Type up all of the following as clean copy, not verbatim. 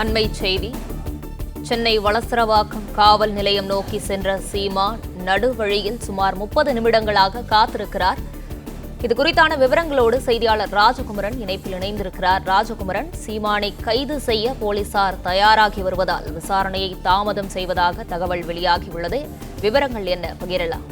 அண்மை செய்தி. சென்னை வளசரவாக்கம் காவல் நிலையம் நோக்கி சென்ற சீமான் நடுவழியில் சுமார் 30 நிமிடங்களாக காத்திருக்கிறார். இது குறித்தான விவரங்களோடு செய்தியாளர் ராஜகுமரன் இணைப்பில் இணைந்திருக்கிறார். ராஜகுமரன், சீமானை கைது செய்ய போலீசார் தயாராகி வருவதால் விசாரணையை தாமதம் செய்வதாக தகவல் வெளியாகியுள்ளது. விவரங்கள் என்ன, பகிரலாம்?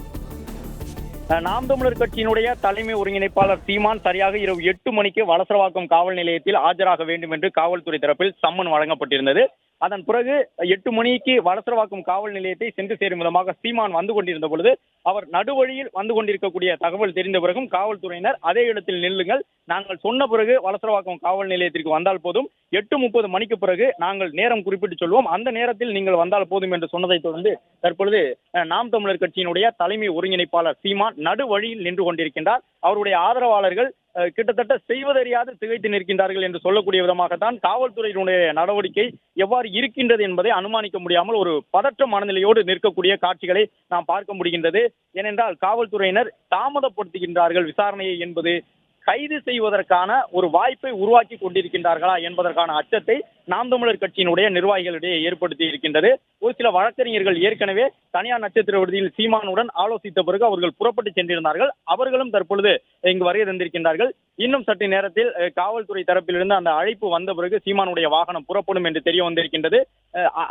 நாம் தமிழர் கட்சியினுடைய தலைமை ஒருங்கிணைப்பாளர் சீமான் சரியாக இரவு 8 மணிக்கு வளசரவாக்கம் காவல் நிலையத்தில் ஆஜராக வேண்டும் என்று காவல்துறை தரப்பில் சம்மன் வழங்கப்பட்டிருந்தது. அதன் பிறகு 8 மணிக்கு வளசரவாக்கம் காவல் நிலையத்தை சென்று சேரும் விதமாக சீமான் வந்து கொண்டிருந்த பொழுது அவர் நடுவழியில் வந்து கொண்டிருக்கக்கூடிய தகவல் தெரிந்த பிறகும் காவல்துறையினர் அதே இடத்தில் நில்லுங்கள், நாங்கள் சொன்ன பிறகு வளசரவாக்கம் காவல் நிலையத்திற்கு வந்தால் போதும், 8:30 மணிக்கு பிறகு நாங்கள் நேரம் குறிப்பிட்டு சொல்வோம், அந்த நேரத்தில் நீங்கள் வந்தால் போதும் என்று சொன்னதை தொடர்ந்து தற்பொழுது நாம் தமிழர் கட்சியினுடைய தலைமை ஒருங்கிணைப்பாளர் சீமான் நடுவழியில் நின்று கொண்டிருக்கின்றார். அவருடைய ஆதரவாளர்கள் கிட்டத்தட்ட செய்வதறியாது திகைத்து நிற்கின்றார்கள் என்று சொல்லக்கூடிய விதமாகத்தான் காவல்துறையினுடைய நடவடிக்கை எவ்வாறு இருக்கின்றது என்பதை அனுமானிக்க முடியாமல் ஒரு பதற்ற மனநிலையோடு நிற்கக்கூடிய காட்சிகளை நாம் பார்க்க முடிகின்றது. ஏனென்றால் காவல்துறையினர் தாமதப்படுத்துகின்றார்கள் விசாரணையை என்பது கைது செய்வதற்கான ஒரு வாய்ப்பை உருவாக்கி கொண்டிருக்கின்றார்களா என்பதற்கான அச்சத்தை நாம் தமிழர் கட்சியினுடைய நிர்வாகிகளிடையே ஏற்படுத்தி இருக்கின்றது. ஒரு சில வழக்கறிஞர்கள் ஏற்கனவே தனியார் நட்சத்திர விடுதியில் சீமானுடன் ஆலோசித்த பிறகு அவர்கள் புறப்பட்டு சென்றிருந்தார்கள். அவர்களும் தற்பொழுது இங்கு வருகை தந்திருக்கின்றார்கள். இன்னும் சற்று நேரத்தில் காவல்துறை தரப்பிலிருந்து அந்த அழைப்பு வந்த பிறகு சீமானுடைய வாகனம் புறப்படும் என்று தெரிய வந்திருக்கின்றது.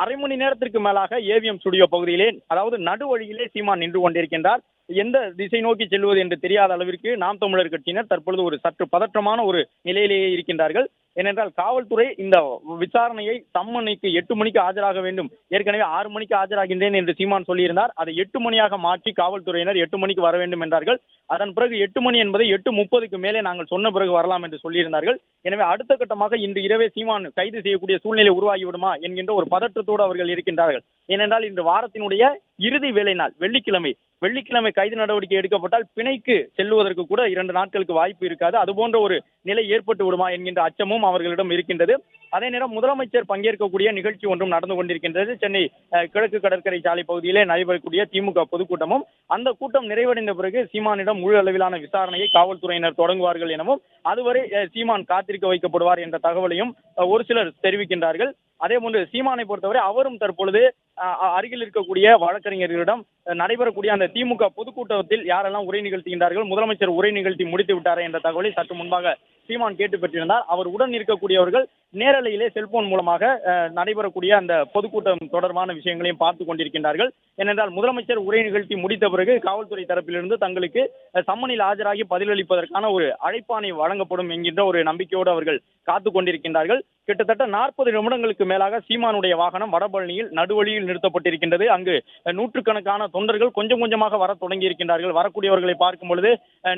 அரை மணி நேரத்திற்கு மேலாக ஏவிஎம் ஸ்டுடியோ பகுதியிலே, அதாவது நடுவழியிலே சீமான் நின்று கொண்டிருக்கின்றார். எந்த திசை நோக்கி செல்வது என்று தெரியாத அளவிற்கு நாம் தமிழர் கட்சியினர் தற்பொழுது ஒரு சற்று பதற்றமான ஒரு நிலையிலேயே இருக்கின்றார்கள். ஏனென்றால் காவல்துறை இந்த விசாரணையை சம்மனுக்கு 8 மணிக்கு ஆஜராக வேண்டும், ஏற்கனவே 6 மணிக்கு ஆஜராகின்றேன் என்று சீமான் சொல்லியிருந்தார். அதை 8 மணியாக மாற்றி காவல்துறையினர் 8 மணிக்கு வர வேண்டும் என்றார்கள். அதன் பிறகு 8 மணி என்பதை 8:30க்கு மேலே நாங்கள் சொன்ன பிறகு வரலாம் என்று சொல்லியிருந்தார்கள். எனவே அடுத்த கட்டமாக இன்று இரவே சீமான் கைது செய்யக்கூடிய சூழ்நிலை உருவாகிவிடுமா என்கின்ற ஒரு பதற்றத்தோடு அவர்கள் இருக்கின்றார்கள். ஏனென்றால் இன்று வாரத்தினுடைய இறுதி வேலை நாள் வெள்ளிக்கிழமை கைது நடவடிக்கை எடுக்கப்பட்டால் பிணைக்கு செல்லுவதற்கு கூட 2 நாட்களுக்கு வாய்ப்பு இருக்காது. அதுபோன்ற ஒரு நிலை ஏற்பட்டு விடுமா என்கின்ற அச்சமும் அவர்களிடம் இருக்கின்றது. அதே நேரம் முதலமைச்சர் பங்கேற்கக்கூடிய நிகழ்ச்சி ஒன்றும் நடந்து கொண்டிருக்கின்றது. சென்னை கிழக்கு கடற்கரை சாலை பகுதியிலே நடைபெறக்கூடிய திமுக பொதுக்கூட்டமும், அந்த கூட்டம் நிறைவடைந்த பிறகு சீமானிடம் முழு அளவிலான விசாரணையை காவல்துறையினர் தொடங்குவார்கள் எனவும், அதுவரை சீமான் காத்திருக்க வைக்கப்படுவார் என்ற தகவலையும் ஒரு சிலர் தெரிவிக்கின்றார்கள். அதேபோன்று சீமானை பொறுத்தவரை அவரும் தற்பொழுது அருகில் இருக்கக்கூடிய வழக்கறிஞர்களிடம் நடைபெறக்கூடிய அந்த திமுக பொதுக்கூட்டத்தில் யாரெல்லாம் உரை நிகழ்த்துகின்றார்கள், முதலமைச்சர் உரை நிகழ்த்தி முடித்து விட்டாரா என்ற தகவலை சற்று முன்பாக சீமான் கேட்டு பெற்றிருந்தார். அவர் உடன் இருக்கக்கூடியவர்கள் நேரலையிலே செல்போன் மூலமாக நடைபெறக்கூடிய அந்த பொதுக்கூட்டம் தொடர்பான விஷயங்களையும் பார்த்து கொண்டிருக்கின்றார்கள். ஏனென்றால் முதலமைச்சர் உரை நிகழ்த்தி முடித்த பிறகு காவல்துறை தரப்பிலிருந்து தங்களுக்கு சம்மனில் ஆஜராகி பதிலளிப்பதற்கான ஒரு அழைப்பாணை வழங்கப்படும் என்கின்ற ஒரு நம்பிக்கையோடு அவர்கள் காத்து கொண்டிருக்கின்றார்கள். கிட்டத்தட்ட 40 நிமிடங்களுக்கு மேலாக சீமானுடைய வாகனம் வடபழனியில் நடுவழியில் நிறுத்தப்பட்டிருக்கின்றது. அங்கு நூற்றுக்கணக்கான தொண்டர்கள் கொஞ்சம் கொஞ்சமாக வர தொடங்கி இருக்கின்றார்கள். வரக்கூடியவர்களை பார்க்கும் பொழுது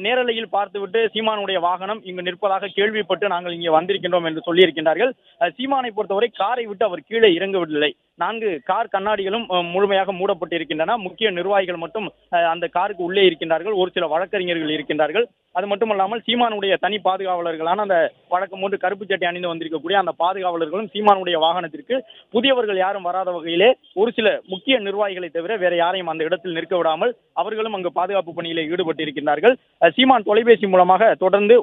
நேரலையில் பார்த்துவிட்டு சீமானுடைய வாகனம் இங்கு நிற்பதாக கேள்விப்பட்டு நாங்கள் இங்கே வந்திருக்கின்றோம் என்று சொல்லியிருக்கின்றார்கள். சீமானை பொறுத்தவரை காரை விட்டு அவர் கீழே இறங்கவில்லை. 4 கார் கண்ணாடிகளும் முழுமையாக மூடப்பட்டிருக்கின்றன. முக்கிய நிர்வாகிகள் மட்டும் அந்த காருக்கு உள்ளே இருக்கின்றார்கள். ஒரு சில வழக்கறிஞர்கள் இருக்கின்றார்கள். அது மட்டுமல்லாமல் சீமானுடைய தனி பாதுகாவலர்களான அந்த வழக்கம் போன்று கருப்பு சட்டை அணிந்து வந்திருக்கக்கூடிய அந்த பாதுகாவலர்களும் சீமானுடைய வாகனத்திற்கு புதியவர்கள் யாரும் வராத வகையிலே ஒரு சில முக்கிய நிர்வாகிகளை தவிர வேற யாரையும் அந்த இடத்தில் நிற்க விடாமல் அவர்களும் அங்கு பாதுகாப்பு பணியிலே ஈடுபட்டிருக்கின்றார்கள். சீமான் தொலைபேசி மூலமாக தொடர்ந்து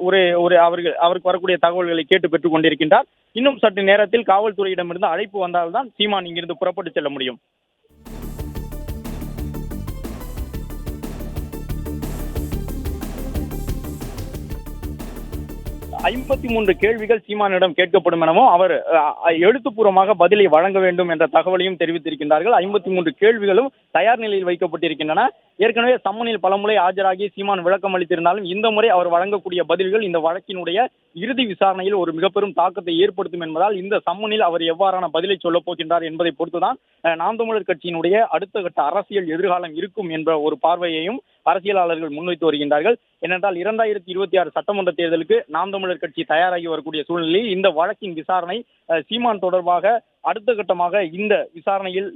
அவருக்கு வரக்கூடிய தகவல்களை கேட்டு பெற்றுக் கொண்டிருக்கின்றார். இன்னும் சற்று நேரத்தில் காவல்துறையிடமிருந்து அழைப்பு வந்தால்தான் சீமான் இங்கிருந்து புறப்பட்டு செல்ல முடியும். 53 கேள்விகள் சீமானிடம் கேட்கப்படும் எனவும் அவர் எழுத்துப்பூர்வமாக பதிலை வழங்க வேண்டும் என்ற தகவலையும் தெரிவித்திருக்கின்றார்கள். 53 கேள்விகளும் தயார் நிலையில் வைக்கப்பட்டிருக்கின்றன. ஏற்கனவே சம்மனில் பலமுறை ஆஜராகி சீமான் விளக்கம் அளித்திருந்தாலும் இந்த முறை அவர் வழங்கக்கூடிய பதில்கள் இந்த வழக்கினுடைய இறுதி விசாரணையில் ஒரு மிக பெரும் தாக்கத்தை ஏற்படுத்தும் என்பதால் இந்த சம்மனில் அவர் எவ்வாறான பதிலை சொல்லப் போகின்றார் என்பதை பொறுத்துதான் நாம் தமிழர் கட்சியினுடைய அடுத்த கட்ட அரசியல் எதிர்காலம் இருக்கும் என்ற ஒரு பார்வையையும் அரசியலாளர்கள் முன்வைத்து வருகின்றார்கள். ஏனென்றால் 2026 சட்டமன்ற தேர்தலுக்கு நாம் தமிழர் கட்சி தயாராகி வரக்கூடிய சூழ்நிலையில் இந்த வழக்கின் விசாரணை சீமான் தொடர்பாக அடுத்த கட்டமாக இந்த விசாரணையில்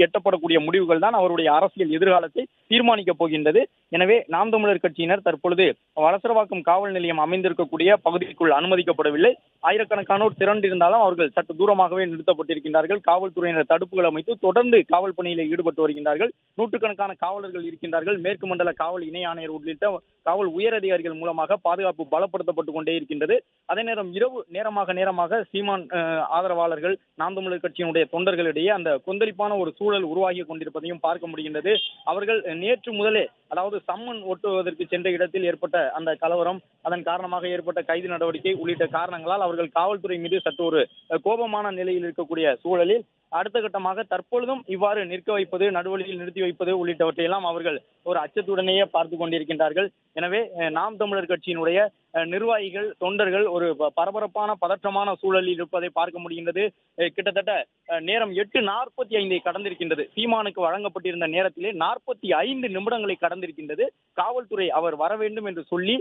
எட்டப்படக்கூடிய முடிவுகள் தான் அவருடைய அரசியல் எதிர்காலத்தை தீர்மானிக்கப் போகின்றது. எனவே நாம் தமிழர் கட்சியினர் தற்பொழுது வளசரவாக்கம் காவல் நிலையம் அமைந்திருக்கக்கூடிய பகுதிக்குள் அனுமதிக்கப்படவில்லை. ஆயிரக்கணக்கானோர் திரண்டிருந்தாலும் அவர்கள் சற்று தூரமாகவே நிறுத்தப்பட்டிருக்கின்றார்கள். காவல்துறையினர் தடுப்புகள் அமைத்து தொடர்ந்து காவல் பணியில் ஈடுபட்டு வருகின்றார்கள். நூற்றுக்கணக்கான காவலர்கள் இருக்கின்றார்கள். மேற்கு மண்டல காவல் இணை ஆணையர் உள்ளிட்ட காவல் உயரதிகாரிகள் மூலமாக பாதுகாப்பு பலப்படுத்தப்பட்டுக் கொண்டே இருக்கின்றது. அதே நேரம் இரவு நேரமாக சீமான் ஆதரவாளர்கள் நாம் தமிழர் கட்சியினுடைய தொண்டர்களிடையே அந்த கொந்தளிப்பான ஒரு சூழல் உருவாகி கொண்டிருப்பதையும் பார்க்க முடிகின்றது. அவர்கள் நேற்று முதலே, அதாவது சம்மன் ஒட்டுவதற்கு சென்ற இடத்தில் ஏற்பட்ட அந்த கலவரம், அதன் காரணமாக ஏற்பட்ட கைது நடவடிக்கை உள்ளிட்ட காரணங்களால் அவர்கள் காவல்துறை மீது சற்று ஒரு கோபமான நிலையில் இருக்கக்கூடிய சூழலில் அடுத்த கட்டமாக தற்பொழுதும் இவ்வாறு நிற்க வைப்பது, நடுவழியில் நிறுத்தி வைப்பது உள்ளிட்டவற்றையெல்லாம் அவர்கள் ஒரு அச்சத்துடனேயே பார்த்து கொண்டிருக்கின்றார்கள். எனவே நாம் தமிழர் கட்சியினுடைய நிர்வாகிகள், தொண்டர்கள் ஒரு பரபரப்பான பதற்றமான சூழலில் இருப்பதை பார்க்க முடிகின்றது. கிட்டத்தட்ட நேரம் 8:45 கடந்திருக்கின்றது. சீமானுக்கு வழங்கப்பட்டிருந்த நேரத்திலே 45 நிமிடங்களை கடந்திருக்கின்றது. காவல்துறை அவர் வர வேண்டும் என்று சொல்லி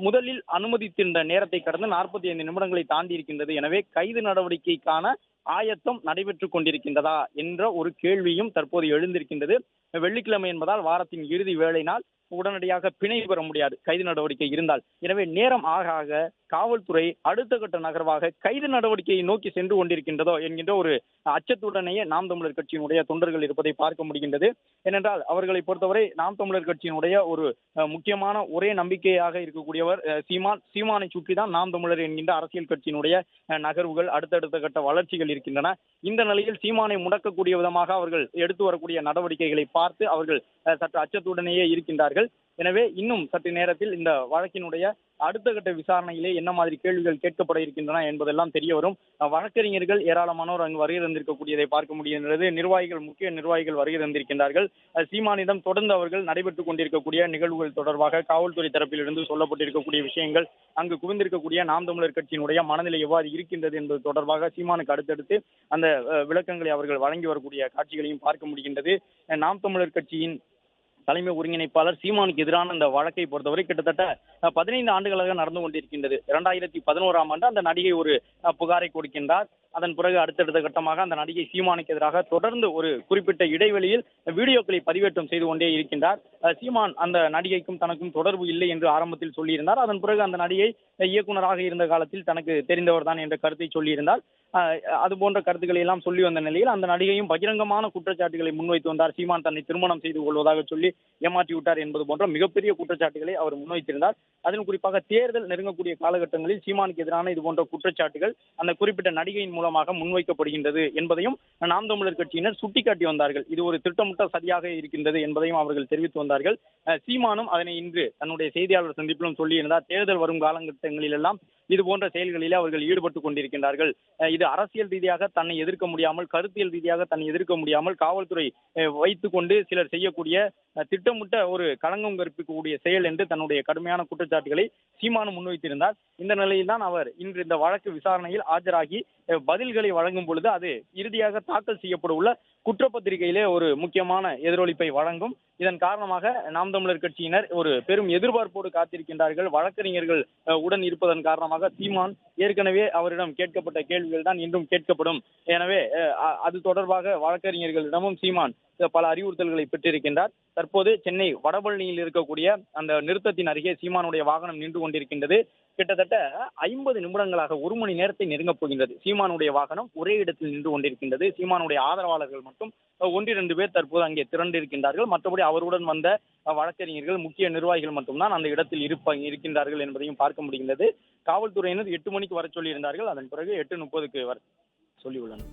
முதலில் அனுமதித்திருந்த நேரத்தை கடந்து 45 நிமிடங்களை தாண்டி இருக்கின்றது. எனவே கைது நடவடிக்கைக்கான ஆயத்தம் நடைபெற்றுக் கொண்டிருக்கின்றதா என்ற ஒரு கேள்வியும் தற்போது எழுந்திருக்கின்றது. வெள்ளிக்கிழமை என்பதால் வாரத்தின் இறுதி வேலை நாள், உடனடியாக பிணை பெற முடியாது கைது நடவடிக்கை இருந்தால். எனவே நேரம் ஆக ஆக காவல்துறை அடுத்த கட்ட நகர்வாக கைது நடவடிக்கையை நோக்கி சென்று கொண்டிருக்கின்றதோ என்கின்ற ஒரு அச்சத்துடனேயே நாம் தமிழர் கட்சியினுடைய தொண்டர்கள் இருப்பதை பார்க்க முடிகின்றது. ஏனென்றால் அவர்களை பொறுத்தவரை நாம் தமிழர் கட்சியினுடைய ஒரு முக்கியமான ஒரே நம்பிக்கையாக இருக்கக்கூடியவர் சீமானை சுற்றி தான் நாம் தமிழர் என்கின்ற அரசியல் கட்சியினுடைய நகர்வுகள், அடுத்தடுத்த கட்ட வளர்ச்சிகள் இருக்கின்றன. இந்த நிலையில் சீமானை முடக்கக்கூடிய விதமாக அவர்கள் எடுத்து வரக்கூடிய நடவடிக்கைகளை பார்த்து அவர்கள் சற்று அச்சத்துடனேயே இருக்கின்றார்கள். எனவே இன்னும் சற்று நேரத்தில் இந்த வழக்கினுடைய அடுத்த கட்ட விசாரணையிலே என்ன மாதிரி கேள்விகள் கேட்கப்பட இருக்கின்றன என்பதெல்லாம் தெரிய வரும். வழக்கறிஞர்கள் ஏராளமானோர் அங்கு வருகை தந்திருக்கக்கூடியதை பார்க்க முடிகின்றது. முக்கிய நிர்வாகிகள் வருகை தந்திருக்கின்றார்கள். சீமானிடம் தொடர்ந்து அவர்கள் நடைபெற்றுக் கொண்டிருக்கக்கூடிய நிகழ்வுகள் தொடர்பாக காவல்துறை தரப்பிலிருந்து சொல்லப்பட்டிருக்கக்கூடிய விஷயங்கள், அங்கு குவிந்திருக்கக்கூடிய நாம் தமிழர் கட்சியினுடைய மனநிலை எவ்வாறு இருக்கின்றது என்பது தொடர்பாக சீமானுக்கு அடுத்தடுத்து அந்த விளக்கங்களை அவர்கள் வழங்கி வரக்கூடிய காட்சிகளையும் பார்க்க முடிகின்றது. நாம் தமிழர் கட்சியின் தலைமை ஒருங்கிணைப்பாளர் சீமானுக்கு எதிரான அந்த வழக்கை பொறுத்தவரை கிட்டத்தட்ட 15 ஆண்டுகளாக நடந்து கொண்டிருக்கின்றது. 2011ஆம் ஆண்டு அந்த நடிகை ஒரு புகாரை கொடுக்கின்றார். அதன் பிறகு அடுத்தடுத்த கட்டமாக அந்த நடிகை சீமானுக்கு எதிராக தொடர்ந்து ஒரு குறிப்பிட்ட இடைவெளியில் வீடியோக்களை பதிவேற்றம் செய்து கொண்டே இருக்கின்றார். சீமான் அந்த நடிகைக்கும் தனக்கும் தொடர்பு இல்லை என்று ஆரம்பத்தில் சொல்லியிருந்தார். அதன் பிறகு அந்த நடிகை இயக்குநராக இருந்த காலத்தில் தனக்கு தெரிந்தவர் தான் என்ற கருத்தை சொல்லியிருந்தார். அது போன்ற கருத்துக்களை எல்லாம் சொல்லி வந்த நிலையில் அந்த நடிகையும் பகிரங்கமான குற்றச்சாட்டுகளை முன்வைத்து வந்தார். சீமான் தன்னை திருமணம் செய்து கொள்வதாக சொல்லி ஏமாற்றி விட்டார் என்பது போன்ற மிகப்பெரிய குற்றச்சாட்டுகளை அவர் முன்வைத்திருந்தார். அதிலும் குறிப்பாக தேர்தல் நெருங்கக்கூடிய காலகட்டங்களில் சீமானுக்கு எதிரான இது போன்ற குற்றச்சாட்டுகள் அந்த குறிப்பிட்ட நடிகையின் மூலமாக முன்வைக்கப்படுகின்றது என்பதையும் நாம் தமிழர் கட்சியினர் சுட்டிக்காட்டி வந்தார்கள். இது ஒரு திட்டமிட்ட சரியாக இருக்கின்றது என்பதையும் அவர்கள் தெரிவித்து வந்தார்கள். சீமானும் அதனை இன்று தன்னுடைய செய்தியாளர் சந்திப்பிலும் சொல்லியிருந்தார். தேர்தல் வரும் காலகட்டங்களில் எல்லாம் இது போன்ற செயல்களிலே அவர்கள் ஈடுபட்டுக் கொண்டிருக்கின்றார்கள். இது அரசியல் ரீதியாக தன்னை எதிர்க்க முடியாமல், கருத்தியல் ரீதியாக தன்னை எதிர்க்க முடியாமல் காவல்துறை வைத்துக் கொண்டு சிலர் செய்யக்கூடிய திட்டமிட்ட ஒரு களங்கம் கற்பிக்கக்கூடிய செயல் என்று தன்னுடைய கடுமையான குற்றச்சாட்டுகளை சீமானும் முன்வைத்திருந்தார். இந்த நிலையில் தான் அவர் இன்று இந்த வழக்கு விசாரணையில் ஆஜராகி பதில்களை வழங்கும் பொழுது அது இறுதியாக தாக்கல் செய்யப்பட உள்ள குற்றப்பத்திரிகையிலே ஒரு முக்கியமான எதிரொலிப்பை வழங்கும். இதன் காரணமாக நாம் தமிழர் கட்சியினர் ஒரு பெரும் எதிர்பார்ப்போடு காத்திருக்கின்றார்கள். வழக்கறிஞர்கள் உடன் இருப்பதன் காரணமாக சீமான் ஏற்கனவே அவரிடம் கேட்கப்பட்ட கேள்விகள் தான் இன்றும் கேட்கப்படும். எனவே அது தொடர்பாக வழக்கறிஞர்களிடமும் சீமான் பல அறிவுறுத்தல்களை பெற்றிருக்கின்றார். தற்போது சென்னை வடபழனியில் இருக்கக்கூடிய அந்த நிறுத்தத்தின் அருகே சீமானுடைய வாகனம் நின்று கொண்டிருக்கின்றது. கிட்டத்தட்ட 50 நிமிடங்களாக 1 மணி நேரத்தை நெருங்கப் போகின்றது. சீமானுடைய வாகனம் ஒரே இடத்தில் நின்று கொண்டிருக்கின்றது. சீமானுடைய ஆதரவாளர்கள் மட்டும் 1-2 பேர் தற்போது அங்கே திரண்டிருக்கின்றார்கள். மற்றபடி அவருடன் வந்த வழக்கறிஞர்கள், முக்கிய நிர்வாகிகள் மட்டும்தான் அந்த இடத்தில் இருக்கின்றார்கள் என்பதையும் பார்க்க முடிகின்றது. காவல்துறையினர் 8 மணிக்கு வர சொல்லியிருந்தார்கள். அதன் பிறகு 8:30க்கு வர சொல்லியுள்ளனர்.